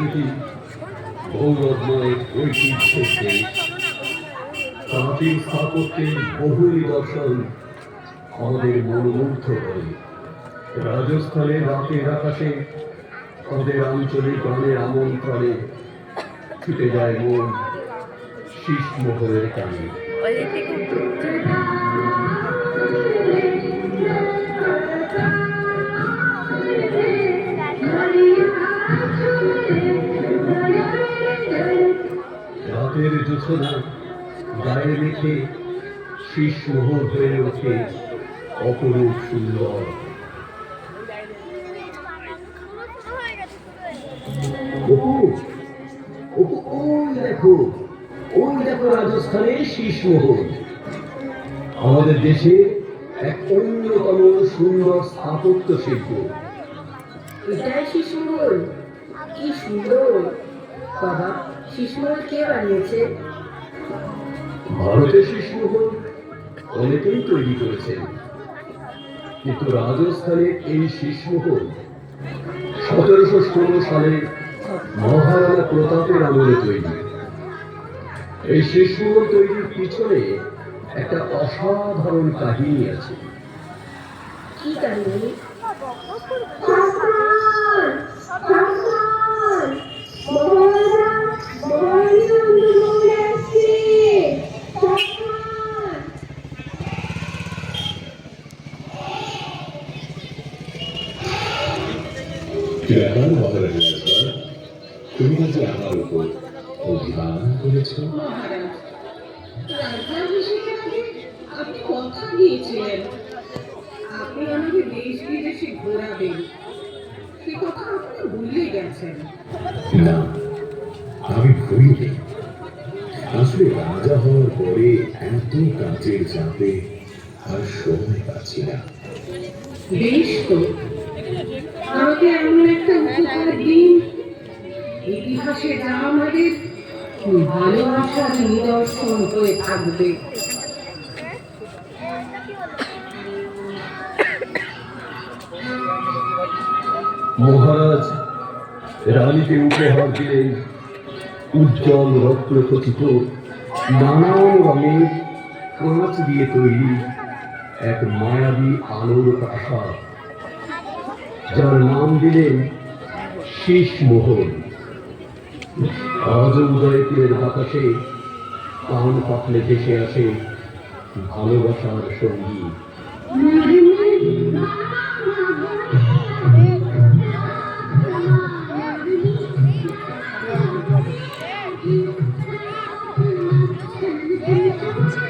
সংস্কৃতি, গৌরবময় ঐতিহ্যের দেশ। প্রাচীন স্থাপত্যের বহু নিদর্শন আমাদের মনোমুগ্ধ করে। রাজস্থানের রাতের আকাশে তাদের আঞ্চলিক গানের আমন্ত্রণে ছুটে যায় মন শীষমোহরের টানে। রাতের জোছনা গায়ে মেখে শীষমোহর হয়ে ওঠে অপরূপ সুন্দর। ওই দেখো রাজস্থানের শীষমোহর, আমাদের দেশে এক অন্যতম সুন্দর স্থাপত্য শিল্প। এটাই শীষমহল, কি সুন্দর! বাবা, শীষমহল কে বানিয়েছে? ভারতের শীষমহল অনেকেই তৈরি করেছেন, কিন্তু রাজস্থানের এই শীষমহল 1716 সালে মহারাজা প্রতাপের আমলে তৈরি। এই শীষমহল তৈরির পিছনে একটা অসাধারণ কাহিনী আছে। কি কাহিনী? তুমি যে আমার উপর অভিমান করেছ। মহারাজ, রাজ্যাভিষেকের আগে আপনি কথা দিয়েছিলেন আপনি আমাকে দেশ বিদেশে ঘোরাবেন। সে কথা আপনি ভুলে গেছেন। না, আমি ভুলিনি। আসলে রাজা হওয়ার পরে এত কাজের চাপে আর সময় পাচ্ছি না। বেশ তো, আমাকে এমন একটা উপহার দিন, ইতিহাসে যা আমাদের ভালোবাসার নিদর্শন হয়ে থাকবে। মহারাজ রানীকে উপহার দিলেন উজ্জ্বল রত্নখচিত নানান রঙের কাঁচ দিয়ে তৈরি এক মায়াবী আলোর প্রাসাদ, যার নাম দিলেন শীষমোহর। আজ উদয়পুরের বাতাসে কান পাতলে ভেসে আসে ভালোবাসার সঙ্গী।